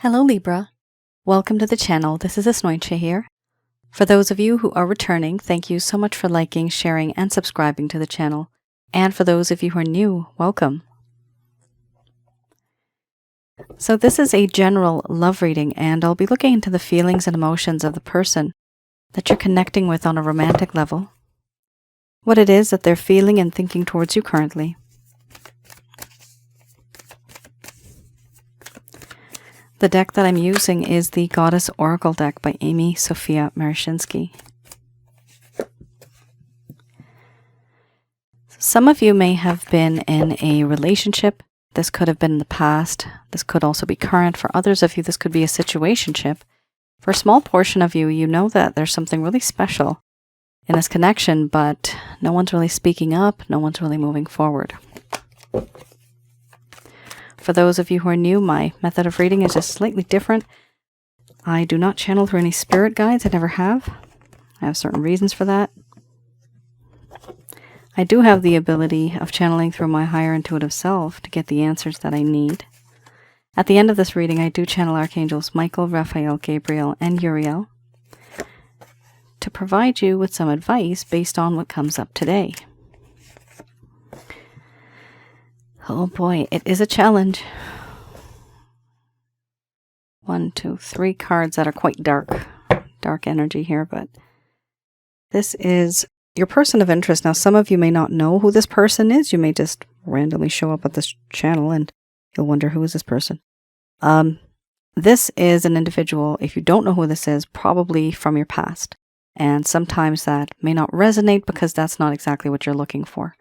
Hello Libra, welcome to the channel. This is Asnointia here. For those of you who are returning, thank you so much for liking, sharing, and subscribing to the channel. And for those of you who are new, welcome. So this is a general love reading, and I'll be looking into the feelings and emotions of the person that you're connecting with on a romantic level, what it is that they're feeling and thinking towards you currently. The deck that I'm using is the Goddess Oracle deck by Amy Sophia Marashinsky. Some of you may have been in a relationship. This could have been in the past. This could also be current. For others of you, this could be a situationship. For a small portion of you, you know that there's something really special in this connection, but no one's really speaking up. No one's really moving forward. For those of you who are new, my method of reading is just slightly different. I do not channel through any spirit guides. I never have. I have certain reasons for that. I do have the ability of channeling through my higher intuitive self to get the answers that I need. At the end of this reading, I do channel Archangels Michael, Raphael, Gabriel, and Uriel to provide you with some advice based on what comes up today. Oh boy, it is a challenge. 1, 2, 3 cards that are quite dark energy here, but this is your person of interest. Now, some of you may not know who this person is. You may just randomly show up at this channel and you'll wonder, who is this person? This is an individual, if you don't know who this is, probably from your past. And sometimes that may not resonate because that's not exactly what you're looking for.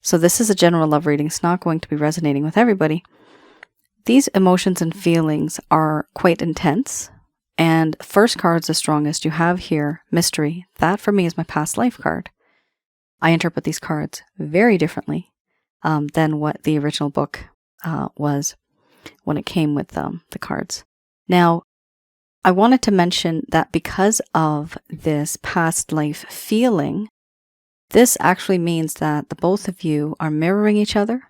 So this is a general love reading. It's not going to be resonating with everybody. These emotions and feelings are quite intense. And first card's the strongest. You have here Mystery. That for me is my past life card. I interpret these cards very differently than what the original book was when it came with the cards. Now, I wanted to mention that because of this past life feeling, this actually means that the both of you are mirroring each other.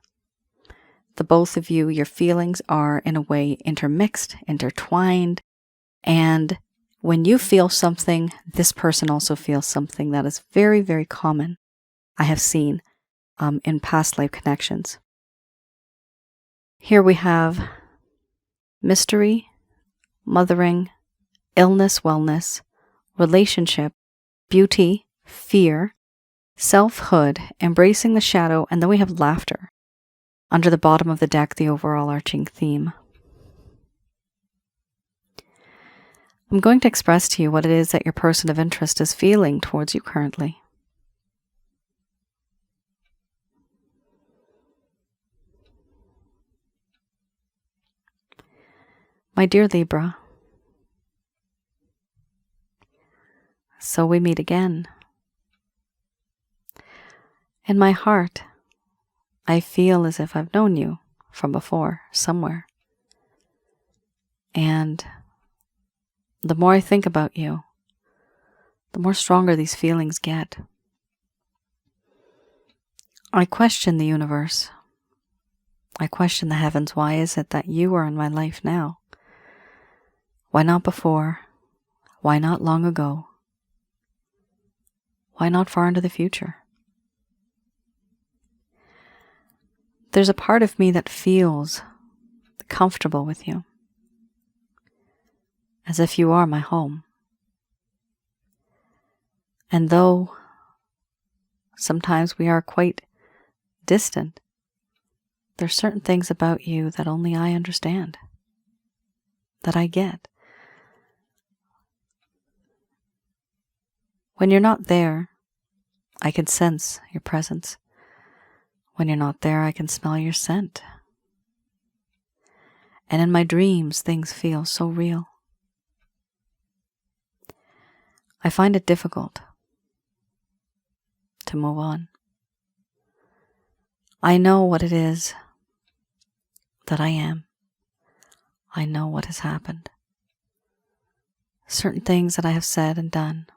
The both of you, your feelings are in a way intermixed, intertwined. And when you feel something, this person also feels something. That is very, very common, I have seen in past life connections. Here we have mystery, mothering, illness, wellness, relationship, beauty, fear, selfhood, embracing the shadow, and then we have laughter. Under the bottom of the deck, the overall arching theme. I'm going to express to you what it is that your person of interest is feeling towards you currently. My dear Libra, so we meet again. In my heart, I feel as if I've known you from before, somewhere. And the more I think about you, the more stronger these feelings get. I question the universe. I question the heavens. Why is it that you are in my life now? Why not before? Why not long ago? Why not far into the future? There's a part of me that feels comfortable with you, as if you are my home. And though sometimes we are quite distant, there's certain things about you that only I understand, that I get. When you're not there, I can sense your presence. When you're not there, I can smell your scent. And in my dreams, things feel so real. I find it difficult to move on. I know what it is that I am. I know what has happened. Certain things that I have said and done.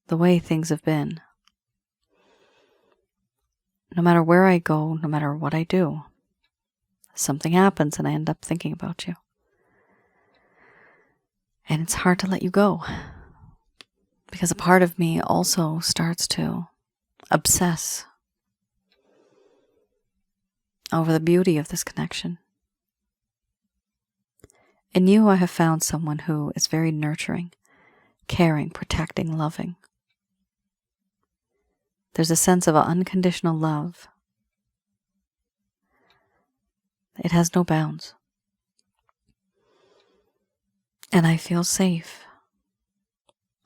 The way things have been. No matter where I go, no matter what I do, something happens and I end up thinking about you. And it's hard to let you go, because a part of me also starts to obsess over the beauty of this connection. In you, I have found someone who is very nurturing, caring, protecting, loving. There's a sense of unconditional love. It has no bounds. And I feel safe.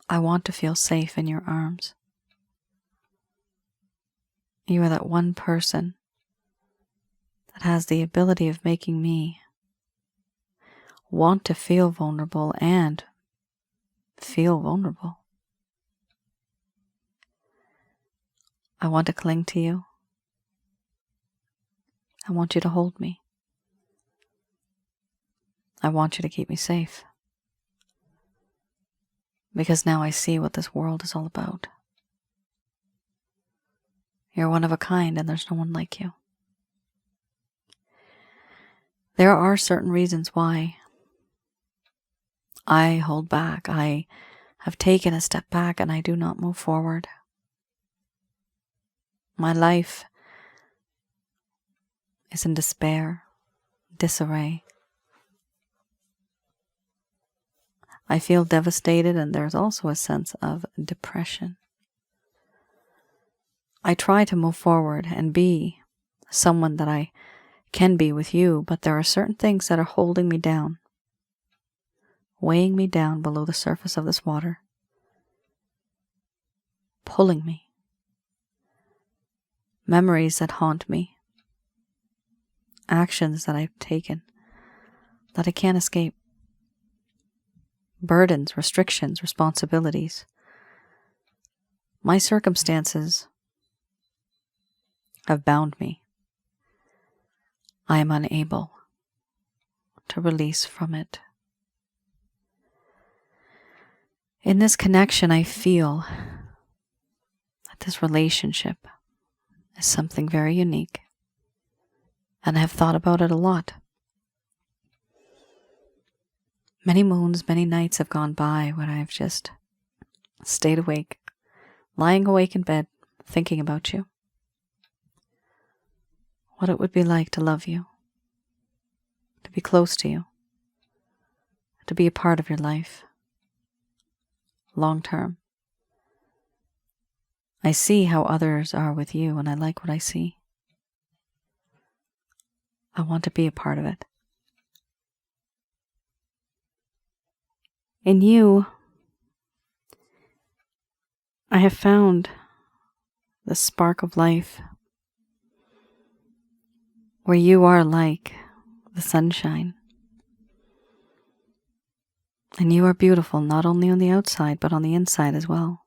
I want to feel safe in your arms. You are that one person that has the ability of making me want to feel vulnerable and feel vulnerable. I want to cling to you. I want you to hold me. I want you to keep me safe. Because now I see what this world is all about. You're one of a kind, and there's no one like you. There are certain reasons why I hold back. I have taken a step back and I do not move forward. My life is in despair, disarray. I feel devastated, and there's also a sense of depression. I try to move forward and be someone that I can be with you, but there are certain things that are holding me down, weighing me down below the surface of this water, pulling me. Memories that haunt me, actions that I've taken that I can't escape, burdens, restrictions, responsibilities. My circumstances have bound me. I am unable to release from it. In this connection, I feel that this relationship is something very unique, and I have thought about it a lot. Many moons, many nights have gone by when I've just stayed awake, lying awake in bed, thinking about you. What it would be like to love you, to be close to you, to be a part of your life, long term. I see how others are with you, and I like what I see. I want to be a part of it. In you, I have found the spark of life, where you are like the sunshine. And you are beautiful, not only on the outside, but on the inside as well.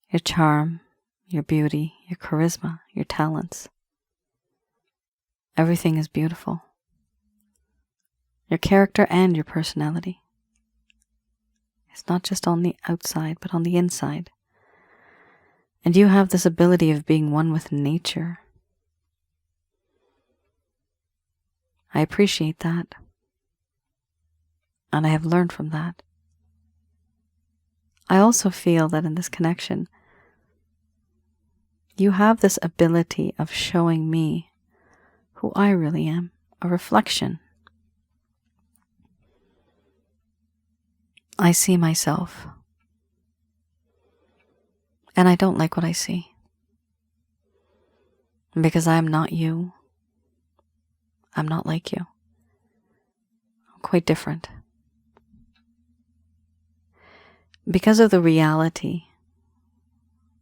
Your charm, your beauty, your charisma, your talents. Everything is beautiful. Your character and your personality. It's not just on the outside, but on the inside. And you have this ability of being one with nature. I appreciate that. And I have learned from that. I also feel that in this connection, you have this ability of showing me who I really am, a reflection. I see myself, and I don't like what I see, because I am not you. I'm not like you. I'm quite different. Because of the reality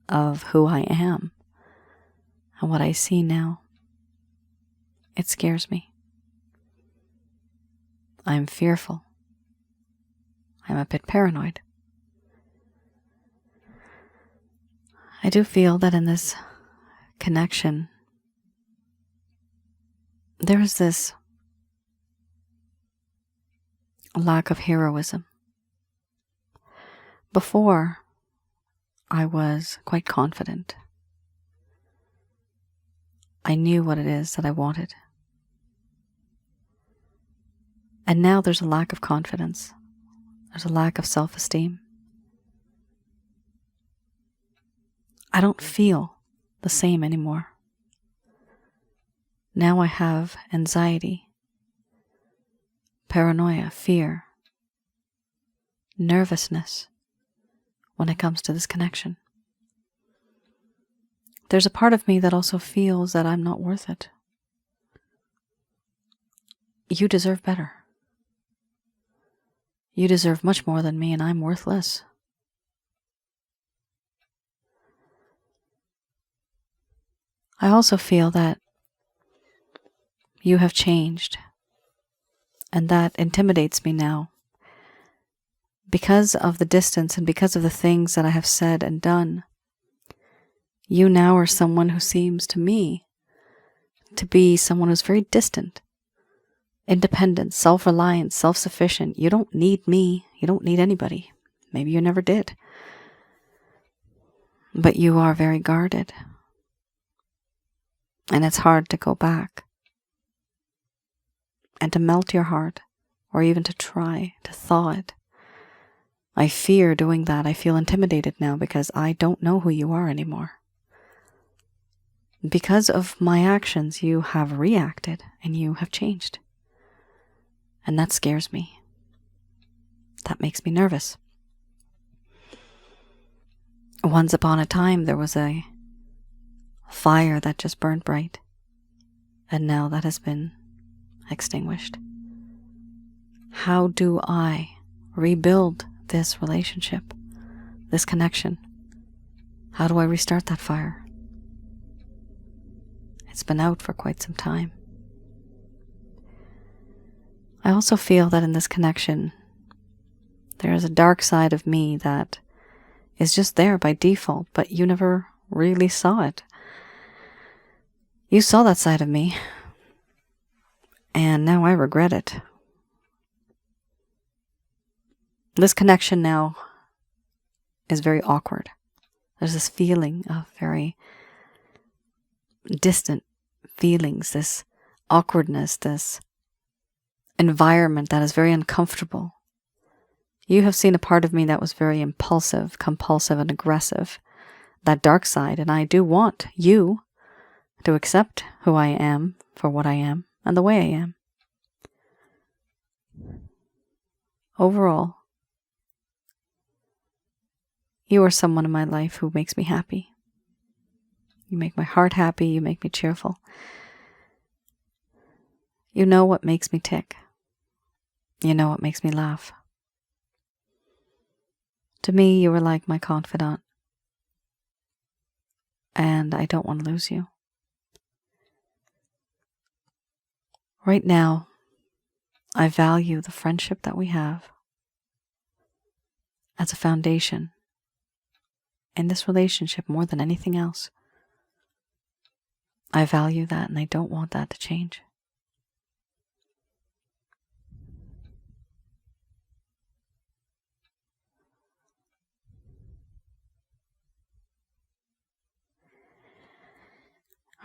of who I am and what I see now, it scares me. I'm fearful. I'm a bit paranoid. I do feel that in this connection, there is this lack of heroism. Before, I was quite confident. I knew what it is that I wanted. And now there's a lack of confidence. There's a lack of self-esteem. I don't feel the same anymore. Now I have anxiety, paranoia, fear, nervousness when it comes to this connection. There's a part of me that also feels that I'm not worth it. You deserve better. You deserve much more than me, and I'm worthless. I also feel that you have changed, and that intimidates me now. Because of the distance and because of the things that I have said and done, you now are someone who seems to me to be someone who's very distant, independent, self-reliant, self-sufficient. You don't need me. You don't need anybody. Maybe you never did. But you are very guarded. And it's hard to go back and to melt your heart, or even to try to thaw it. I fear doing that. I feel intimidated now because I don't know who you are anymore. Because of my actions, you have reacted and you have changed. And that scares me. That makes me nervous. Once upon a time, there was a fire that just burned bright, and now that has been extinguished. How do I rebuild this relationship, this connection? How do I restart that fire? It's been out for quite some time. I also feel that in this connection, there is a dark side of me that is just there by default, but you never really saw it. You saw that side of me, and now I regret it. This connection now is very awkward. There's this feeling of very distant feelings, this awkwardness, this environment that is very uncomfortable. You have seen a part of me that was very impulsive, compulsive, and aggressive, that dark side, and I do want you to accept who I am for what I am and the way I am. Overall, you are someone in my life who makes me happy. You make my heart happy. You make me cheerful. You know what makes me tick. You know what makes me laugh. To me, you are like my confidant. And I don't want to lose you. Right now, I value the friendship that we have as a foundation in this relationship more than anything else. I value that, and I don't want that to change.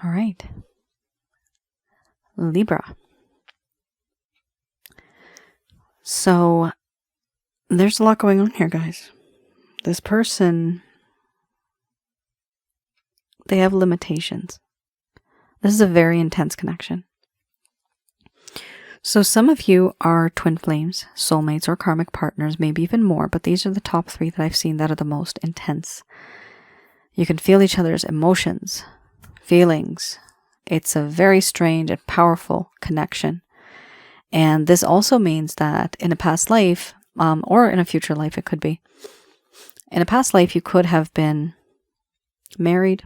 All right. Libra. So, there's a lot going on here, guys. This person, they have limitations. This is a very intense connection. So some of you are twin flames, soulmates, or karmic partners, maybe even more, but these are the top 3 that I've seen that are the most intense. You can feel each other's emotions, feelings. It's a very strange and powerful connection. And this also means that in a past life, or in a future life, it could be. In a past life, you could have been married,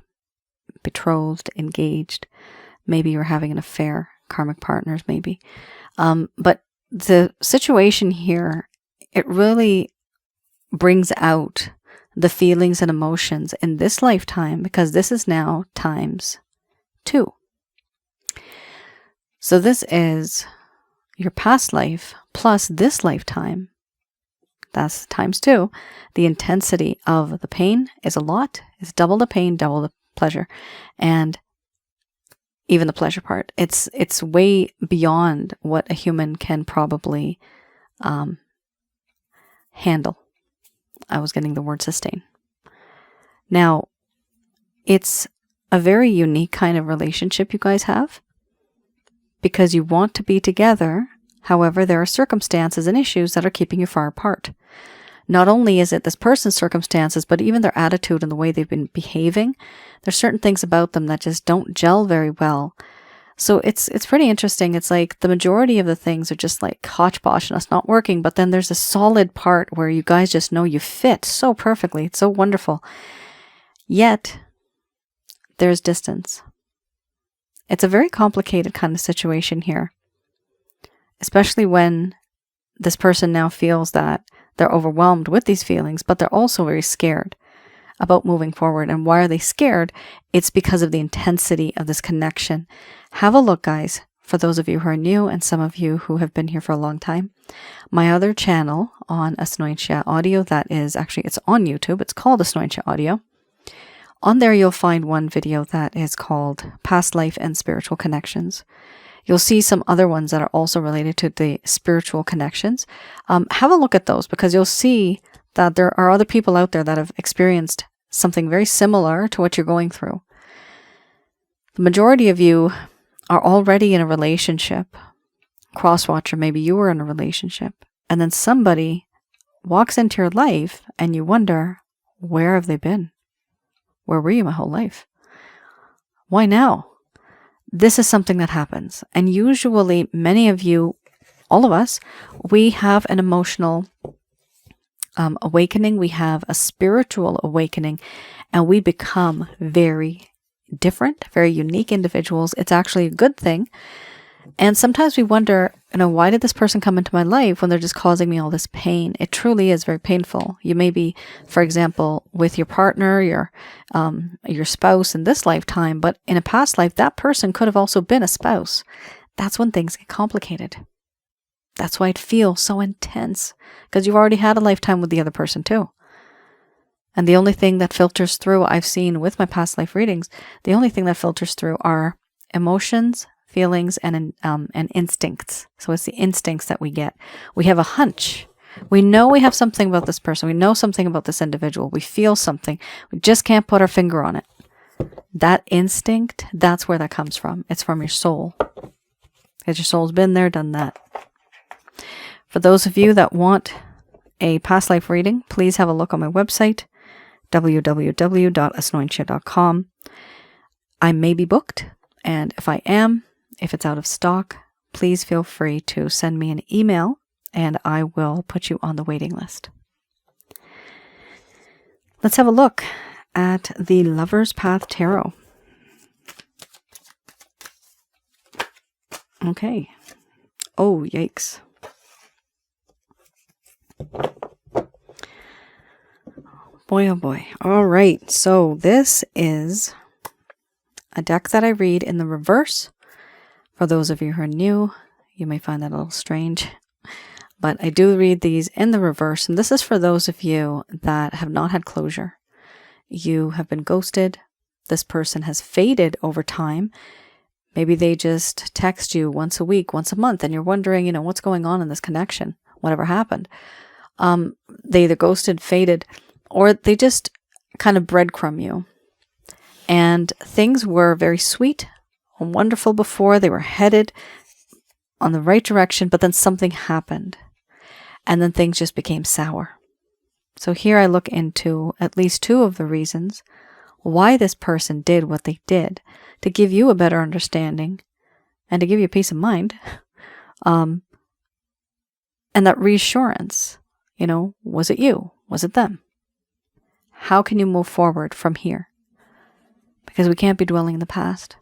betrothed, engaged. Maybe you're having an affair, karmic partners, maybe. But the situation here, it really brings out the feelings and emotions in this lifetime, because this is now times 2. So this is your past life plus this lifetime. That's times 2. The intensity of the pain is a lot. It's double the pain, double the pleasure. And even the pleasure part. It's way beyond what a human can probably handle. I was getting the word sustain. Now, it's a very unique kind of relationship you guys have because you want to be together. However, there are circumstances and issues that are keeping you far apart. Not only is it this person's circumstances, but even their attitude and the way they've been behaving. There's certain things about them that just don't gel very well. So it's pretty interesting. It's like the majority of the things are just like hodgepodge and us not working. But then there's a solid part where you guys just know you fit so perfectly. It's so wonderful. Yet, there's distance. It's a very complicated kind of situation here. Especially when this person now feels that they're overwhelmed with these feelings, but they're also very scared about moving forward. And why are they scared? It's because of the intensity of this connection. Have a look, guys, for those of you who are new and some of you who have been here for a long time. My other channel on Asnointia Audio, that is actually, it's on YouTube. It's called Asnointia Audio. On there, you'll find one video that is called Past Life and Spiritual Connections. You'll see some other ones that are also related to the spiritual connections. Have a look at those because you'll see that there are other people out there that have experienced something very similar to what you're going through. The majority of you are already in a relationship. Crosswatcher, maybe you were in a relationship. And then somebody walks into your life and you wonder, where have they been? Where were you my whole life? Why now? This is something that happens. And usually many of you, all of us, we have an emotional awakening. We have a spiritual awakening and we become very different, very unique individuals. It's actually a good thing. And sometimes we wonder, why did this person come into my life when they're just causing me all this pain? It truly is very painful. You may be, for example, with your partner, your spouse in this lifetime, but in a past life, that person could have also been a spouse. That's when things get complicated. That's why it feels so intense, because you've already had a lifetime with the other person too. And the only thing that filters through, I've seen with my past life readings, the only thing that filters through are emotions, feelings, and instincts. So it's the instincts that we get. We have a hunch. We know we have something about this person. We know something about this individual. We feel something. We just can't put our finger on it. That instinct, that's where that comes from. It's from your soul. Because your soul's been there, done that. For those of you that want a past life reading, please have a look on my website, www.asnointia.com. I may be booked, and if I am, if it's out of stock, please feel free to send me an email and I will put you on the waiting list. Let's have a look at the Lover's Path Tarot. Okay. Oh, yikes. Boy, oh boy. All right. So this is a deck that I read in the reverse. For those of you who are new, you may find that a little strange, but I do read these in the reverse. And this is for those of you that have not had closure. You have been ghosted. This person has faded over time. Maybe they just text you once a week, once a month, and you're wondering, what's going on in this connection? Whatever happened? They either ghosted, faded, or they just kind of breadcrumb you. And things were very sweet and wonderful before. They were headed on the right direction, but then something happened. And then things just became sour. So here I look into at least two of the reasons why this person did what they did, to give you a better understanding and to give you peace of mind. And that reassurance, was it you? Was it them? How can you move forward from here? Because we can't be dwelling in the past.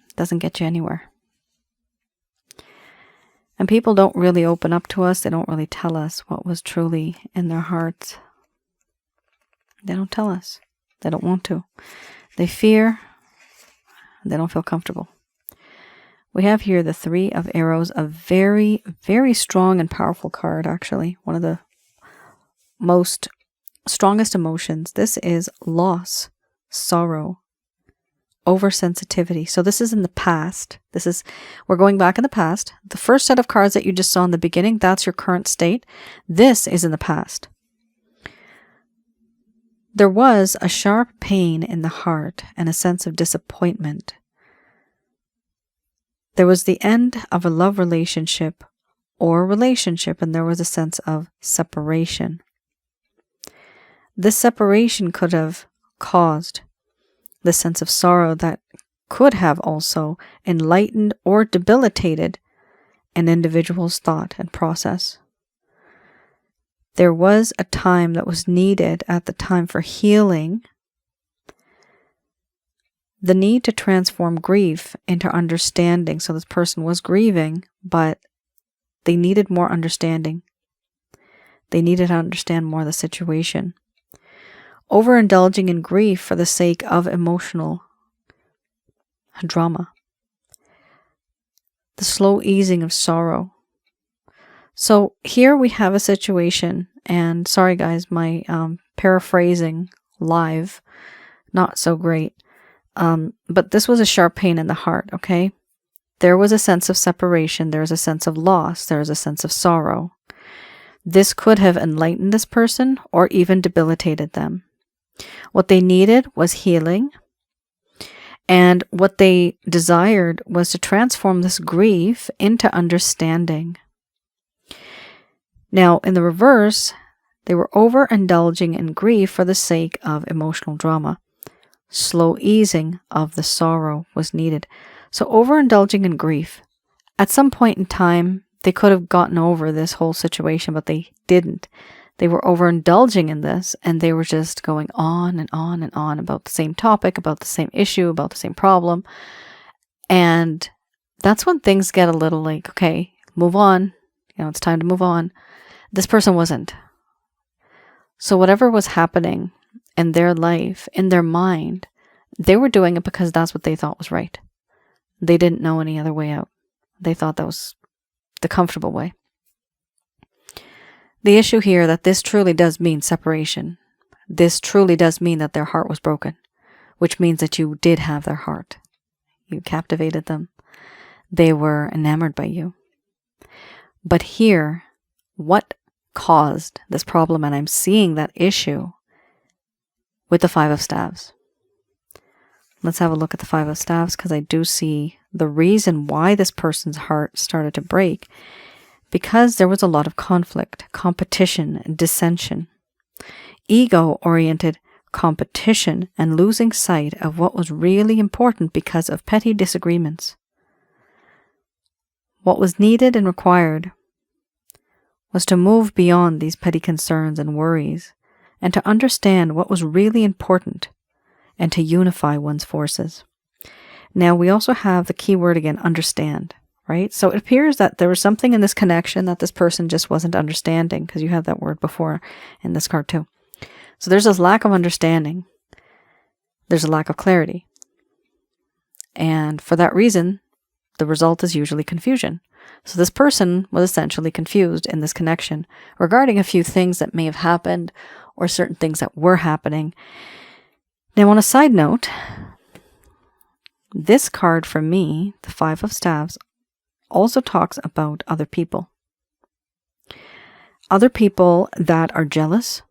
It doesn't get you anywhere. And people don't really open up to us. They don't really tell us what was truly in their hearts. They don't tell us. They don't want to. They fear. They don't feel comfortable. We have here the Three of Arrows, a very, very strong and powerful card, actually. One of the strongest emotions. This is loss, sorrow, oversensitivity. So this is in the past. We're going back in the past. The first set of cards that you just saw in the beginning, that's your current state. This is in the past. There was a sharp pain in the heart and a sense of disappointment. There was the end of a love relationship and there was a sense of separation. This separation could have caused the sense of sorrow that could have also enlightened or debilitated an individual's thought and process. There was a time that was needed at the time for healing, the need to transform grief into understanding. So this person was grieving, but they needed more understanding. They needed to understand more of the situation. Overindulging in grief for the sake of emotional drama. The slow easing of sorrow. So here we have a situation, and sorry guys, my paraphrasing live, not so great. But this was a sharp pain in the heart, okay? There was a sense of separation, there was a sense of loss, there was a sense of sorrow. This could have enlightened this person or even debilitated them. What they needed was healing, and what they desired was to transform this grief into understanding. Now, in the reverse, they were overindulging in grief for the sake of emotional drama. Slow easing of the sorrow was needed. So overindulging in grief. At some point in time, they could have gotten over this whole situation, but they didn't. They were overindulging in this, and they were just going on and on and on about the same topic, about the same issue, about the same problem. And that's when things get a little like, okay, move on. It's time to move on. This person wasn't. So whatever was happening in their life, in their mind, they were doing it because that's what they thought was right. They didn't know any other way out. They thought that was the comfortable way. The issue here that this truly does mean separation. This truly does mean that their heart was broken, which means that you did have their heart. You captivated them. They were enamored by you. But here, what caused this problem? And I'm seeing that issue with the Five of Staves. Let's have a look at the Five of Staves, because I do see the reason why this person's heart started to break. Because there was a lot of conflict, competition, and dissension. Ego-oriented competition and losing sight of what was really important because of petty disagreements. What was needed and required was to move beyond these petty concerns and worries and to understand what was really important and to unify one's forces. Now, we also have the key word again, understand, right? So it appears that there was something in this connection that this person just wasn't understanding, because you have that word before in this card too. So there's this lack of understanding. There's a lack of clarity. And for that reason, the result is usually confusion. So this person was essentially confused in this connection regarding a few things that may have happened or certain things that were happening. Now, on a side note, this card for me, the Five of Staves, also talks about other people. Other people that are jealous.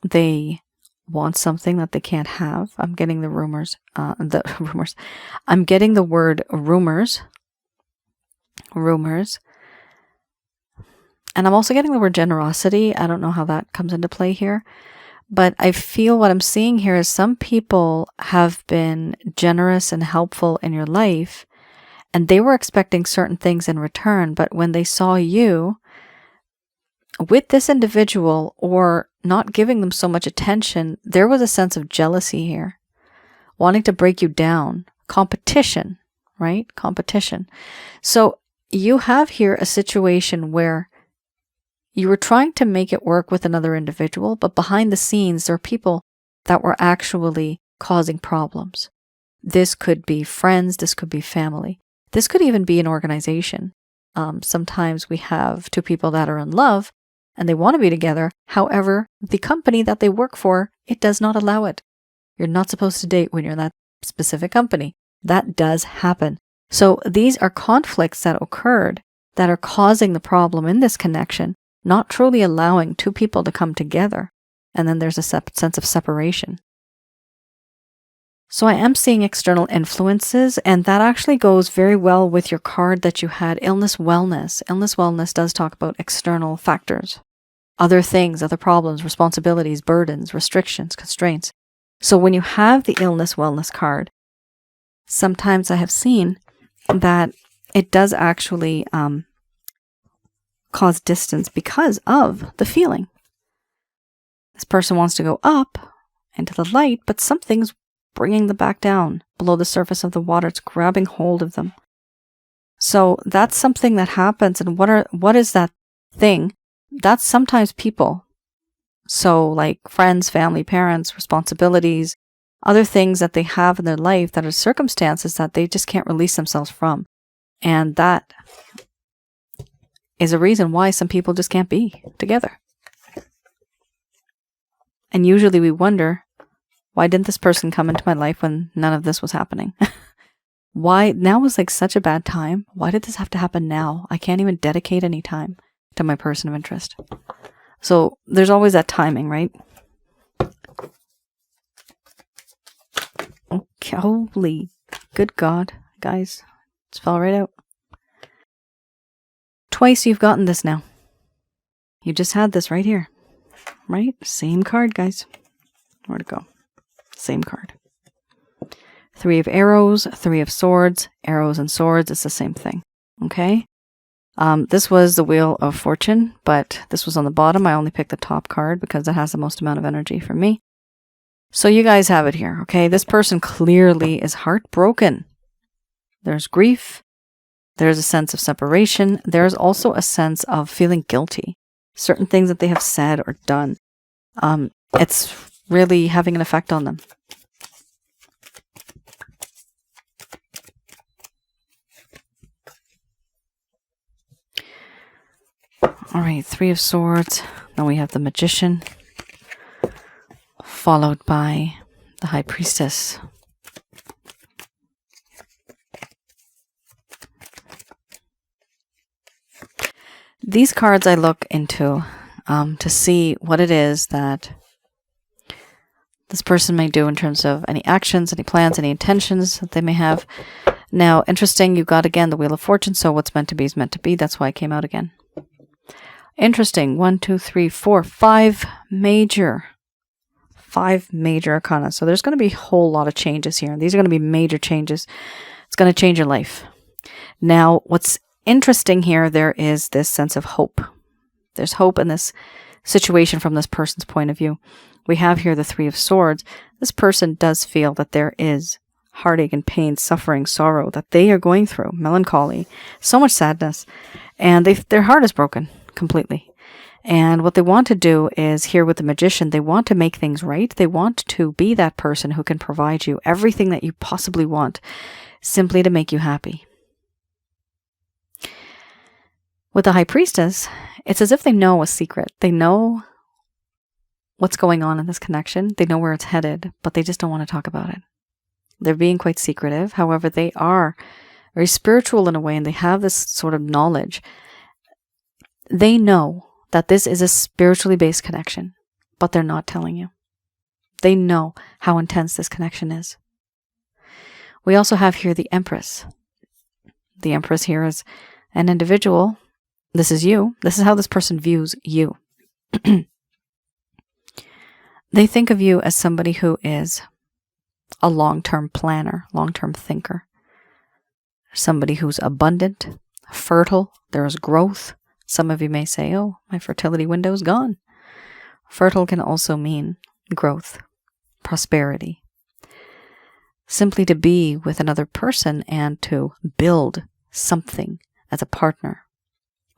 They want something that they can't have. I'm getting the rumors. I'm getting the word rumors. Rumors. And I'm also getting the word generosity. I don't know how that comes into play here. But I feel what I'm seeing here is some people have been generous and helpful in your life, and they were expecting certain things in return. But when they saw you with this individual or not giving them so much attention, there was a sense of jealousy here, wanting to break you down. Competition, right? Competition. So you have here a situation where you were trying to make it work with another individual, but behind the scenes, there are people that were actually causing problems. This could be friends, this could be family. This could even be an organization. Sometimes we have two people that are in love and they want to be together. However, the company that they work for, it does not allow it. You're not supposed to date when you're in that specific company. That does happen. So these are conflicts that occurred that are causing the problem in this connection, not truly allowing two people to come together. And then there's a sense of separation. So I am seeing external influences, and that actually goes very well with your card that you had, illness wellness. Illness wellness does talk about external factors, other things, other problems, responsibilities, burdens, restrictions, constraints. So when you have the illness wellness card, sometimes I have seen that it does actually cause distance because of the feeling. This person wants to go up into the light, but something's bringing them back down below the surface of the water. It's grabbing hold of them. So that's something that happens. And what is that thing? That's sometimes people. So like friends, family, parents, responsibilities, other things that they have in their life that are circumstances that they just can't release themselves from. And that is a reason why some people just can't be together. And usually we wonder, why didn't this person come into my life when none of this was happening? Why? Now was like such a bad time. Why did this have to happen now? I can't even dedicate any time to my person of interest. So there's always that timing, right? Okay, holy good God, guys. It's fell right out. Twice you've gotten this now. You just had this right here. Right? Same card, guys. Where'd it go? Same card. 3 of arrows, 3 of swords, arrows and swords. It's the same thing. Okay? This was the Wheel of Fortune, but this was on the bottom. I only picked the top card because it has the most amount of energy for me. So you guys have it here, okay? This person clearly is heartbroken. There's grief. There's a sense of separation. There's also a sense of feeling guilty. Certain things that they have said or done. It's really having an effect on them. All right, 3 of Swords. Then we have the Magician, followed by the High Priestess. These cards I look into to see what it is that this person may do in terms of any actions, any plans, any intentions that they may have. Now, interesting, you got again the Wheel of Fortune, so what's meant to be is meant to be. That's why it came out again. Interesting. 1, 2, 3, 4, 5 major arcana. So there's going to be a whole lot of changes here. These are going to be major changes. It's going to change your life. Now, what's interesting here, there is this sense of hope. There's hope in this situation from this person's point of view. We have here the 3 of Swords. This person does feel that there is heartache and pain, suffering, sorrow that they are going through, melancholy, so much sadness, and their heart is broken completely. And what they want to do is, here with the Magician, they want to make things right. They want to be that person who can provide you everything that you possibly want, simply to make you happy. With the High Priestess, it's as if they know a secret. They know what's going on in this connection. They know where it's headed, but they just don't want to talk about it. They're being quite secretive. However, they are very spiritual in a way, and they have this sort of knowledge. They know that this is a spiritually based connection, but they're not telling you. They know how intense this connection is. We also have here the Empress. The Empress here is an individual. This is you. This is how this person views you. They think of you as somebody who is a long-term planner, long-term thinker. Somebody who's abundant, fertile, there is growth. Some of you may say, oh, my fertility window is gone. Fertile can also mean growth, prosperity. Simply to be with another person and to build something as a partner.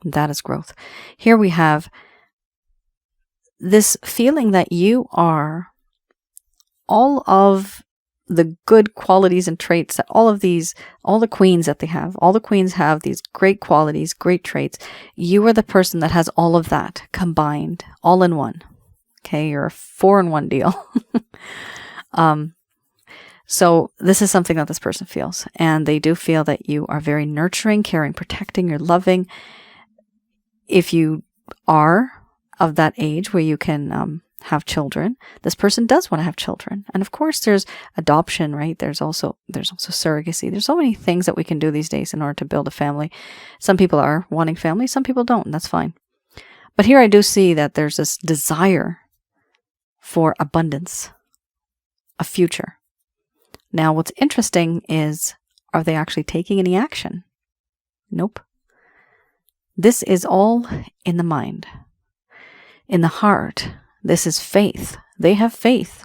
That is growth. Here we have this feeling that you are all of the good qualities and traits that all the queens that they have. All the queens have these great qualities, great traits. You are the person that has all of that combined, all in one. Okay, you're a 4-in-1 deal. So this is something that this person feels. And they do feel that you are very nurturing, caring, protecting, you're loving. If you are of that age where you can have children, this person does want to have children. And of course there's adoption, right? There's also surrogacy. There's so many things that we can do these days in order to build a family. Some people are wanting family, some people don't, and that's fine. But here I do see that there's this desire for abundance, a future. Now, what's interesting is, are they actually taking any action? Nope. This is all in the mind. In the heart, this is faith. They have faith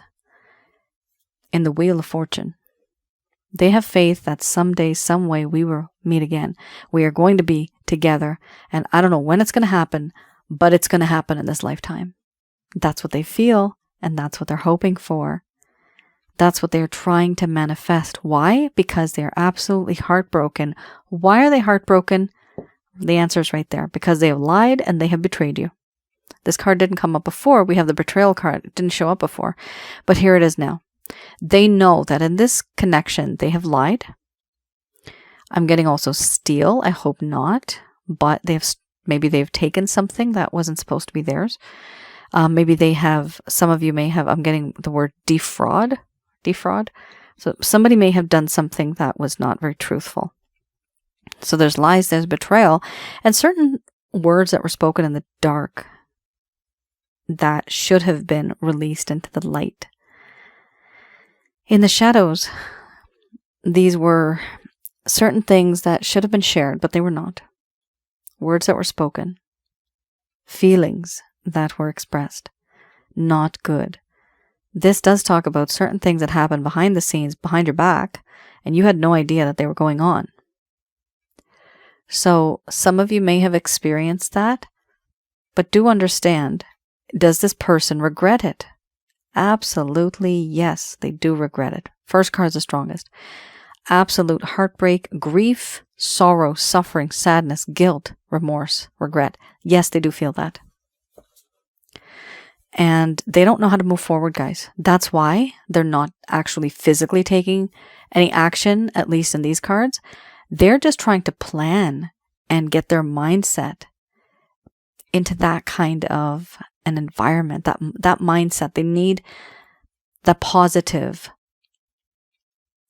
in the wheel of fortune. They have faith that someday, some way, we will meet again. We are going to be together, and I don't know when it's going to happen, but it's going to happen in this lifetime. That's what they feel, and that's what they're hoping for. That's what they're trying to manifest. Why? Because they're absolutely heartbroken. Why are they heartbroken? The answer is right there. Because they have lied and they have betrayed you. This card didn't come up before. We have the betrayal card. It didn't show up before. But here it is now. They know that in this connection, they have lied. I'm getting also steal. I hope not. But maybe they've taken something that wasn't supposed to be theirs. Maybe they have, some of you may have, I'm getting the word defraud. So somebody may have done something that was not very truthful. So there's lies, there's betrayal, and certain words that were spoken in the dark that should have been released into the light. In the shadows, these were certain things that should have been shared, but they were not. Words that were spoken. Feelings that were expressed. Not good. This does talk about certain things that happen behind the scenes, behind your back, and you had no idea that they were going on. So some of you may have experienced that, but do understand, does this person regret it? Absolutely yes, they do regret it. First card's the strongest. Absolute heartbreak, grief, sorrow, suffering, sadness, guilt, remorse, regret. Yes, they do feel that. And they don't know how to move forward, guys. That's why they're not actually physically taking any action, at least in these cards. They're just trying to plan and get their mindset into that kind of an environment, that mindset. They need the positive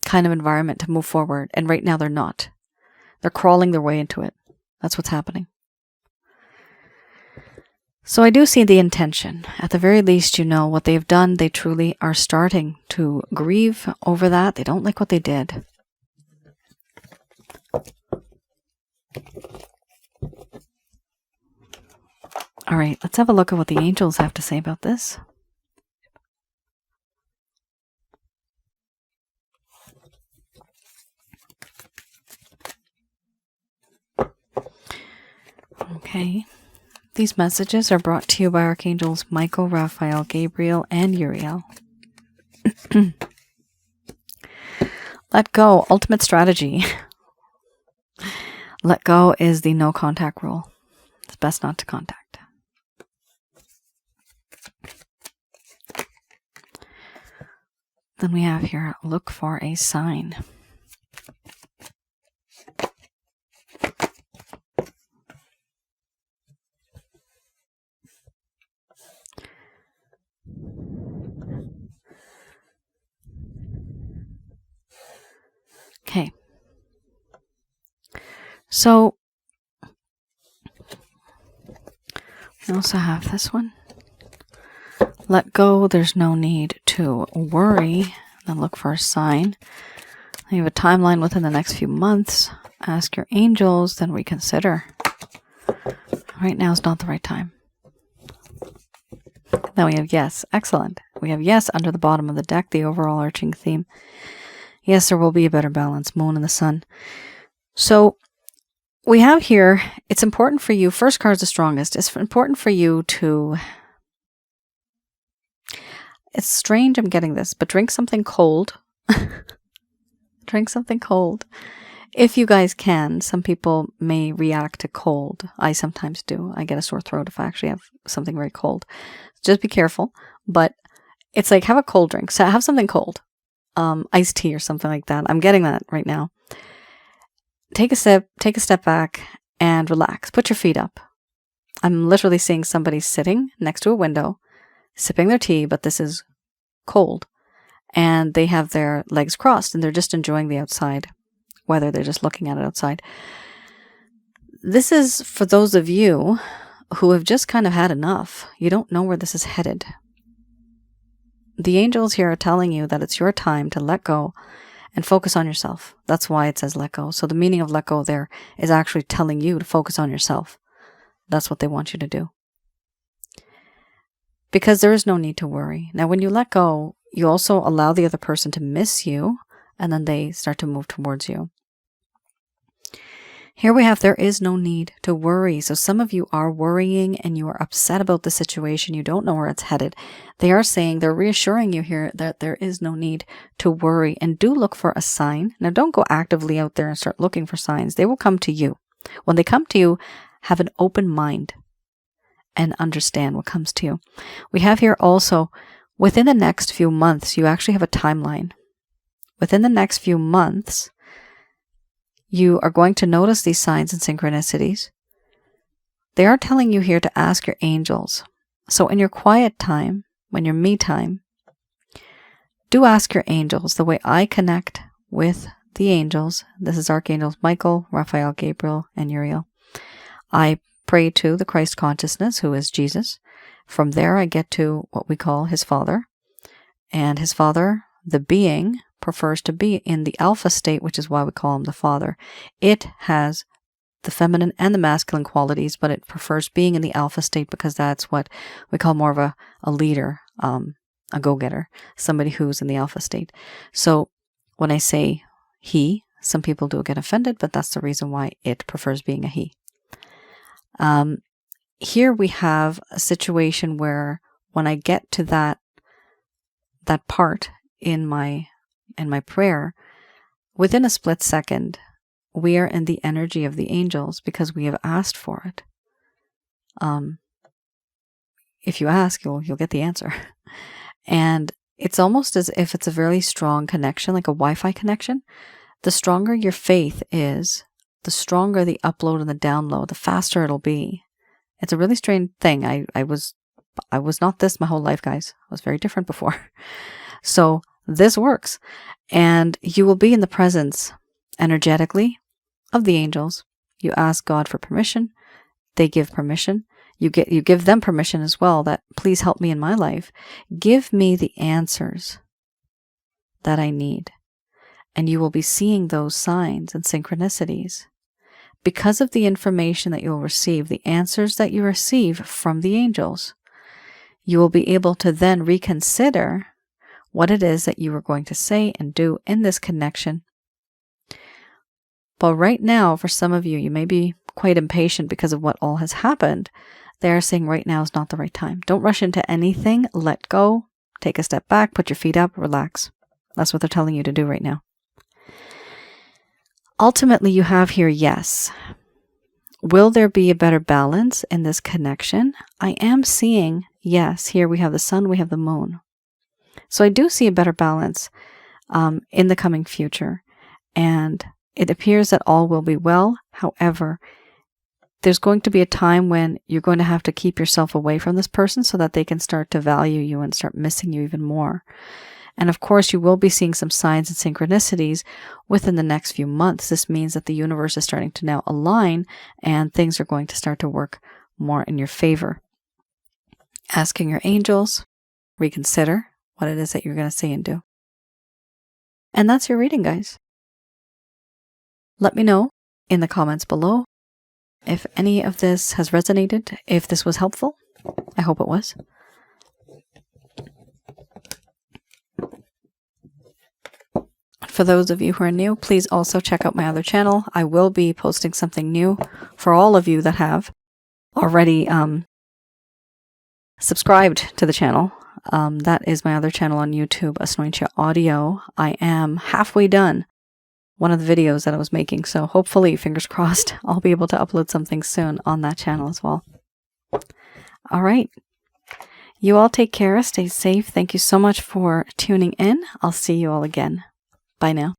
kind of environment to move forward. And right now they're not. They're crawling their way into it. That's what's happening. So I do see the intention. At the very least, you know what they've done. They truly are starting to grieve over that. They don't like what they did. All right, let's have a look at what the angels have to say about this. Okay. These messages are brought to you by Archangels Michael, Raphael, Gabriel, and Uriel. Let go. Ultimate strategy. Let go is the no contact rule. It's best not to contact. Then we have here, look for a sign. Okay. So, we also have this one. Let go, there's no need to worry. Then look for a sign. You have a timeline within the next few months. Ask your angels, then reconsider. Right now is not the right time. Then we have yes. Excellent. We have yes under the bottom of the deck, the overall arching theme. Yes, there will be a better balance, moon and the sun. So we have here, it's important for you, first card's the strongest, it's important for you to, it's strange I'm getting this, but drink something cold. Drink something cold. If you guys can, some people may react to cold. I sometimes do. I get a sore throat if I actually have something very cold. Just be careful. But it's like, have a cold drink. So have something cold. iced tea or something like that. I'm getting that right now. Take a step back and relax. Put your feet up. I'm literally seeing somebody sitting next to a window, sipping their tea, but this is cold. And they have their legs crossed and they're just enjoying the outside weather. They're just looking at it outside. This is for those of you who have just kind of had enough. You don't know where this is headed. The angels here are telling you that it's your time to let go and focus on yourself. That's why it says let go. So the meaning of let go there is actually telling you to focus on yourself. That's what they want you to do. Because there is no need to worry. Now, when you let go, you also allow the other person to miss you, and then they start to move towards you. Here we have, there is no need to worry. So some of you are worrying and you are upset about the situation. You don't know where it's headed. They are saying, they're reassuring you here that there is no need to worry, and do look for a sign. Now, don't go actively out there and start looking for signs. They will come to you. When they come to you, have an open mind and understand what comes to you. We have here also, within the next few months, you actually have a timeline. Within the next few months, you are going to notice these signs and synchronicities. They are telling you here to ask your angels. So in your quiet time, when your me time, do ask your angels. The way I connect with the angels, this is Archangels Michael, Raphael, Gabriel, and Uriel. I pray to the Christ consciousness, who is Jesus. From there, I get to what we call his Father. And his Father, the being, prefers to be in the alpha state, which is why we call him the Father. It has the feminine and the masculine qualities, but it prefers being in the alpha state because that's what we call more of a leader, a go-getter, somebody who's in the alpha state. So when I say he, some people do get offended, but that's the reason why it prefers being a he. Here we have a situation where when I get to that part in my prayer, within a split second, we are in the energy of the angels because we have asked for it. If you ask, you'll get the answer. And it's almost as if it's a very strong connection, like a Wi-Fi connection. The stronger your faith is, the stronger the upload and the download, the faster it'll be. It's a really strange thing. I was not this my whole life, guys. I was very different before. So this works. And you will be in the presence energetically of the angels. You ask God for permission. They give permission. You give them permission as well, that please help me in my life. Give me the answers that I need. And you will be seeing those signs and synchronicities. Because of the information that you'll receive, the answers that you receive from the angels, you will be able to then reconsider what it is that you are going to say and do in this connection. But right now, for some of you, you may be quite impatient because of what all has happened. They are saying right now is not the right time. Don't rush into anything. Let go. Take a step back. Put your feet up. Relax. That's what they're telling you to do right now. Ultimately, you have here, yes. Will there be a better balance in this connection? I am seeing, yes. Here we have the sun, we have the moon. So I do see a better balance in the coming future. And it appears that all will be well. However, there's going to be a time when you're going to have to keep yourself away from this person so that they can start to value you and start missing you even more. And of course, you will be seeing some signs and synchronicities within the next few months. This means that the universe is starting to now align and things are going to start to work more in your favor. Asking your angels, reconsider what it is that you're going to say and do. And that's your reading, guys. Let me know in the comments below if any of this has resonated, if this was helpful. I hope it was. For those of you who are new, please also check out my other channel. I will be posting something new for all of you that have already subscribed to the channel. That is my other channel on YouTube, Asnointia Audio. I am halfway done one of the videos that I was making, so hopefully, fingers crossed, I'll be able to upload something soon on that channel as well. All right. You all take care. Stay safe. Thank you so much for tuning in. I'll see you all again. Bye now.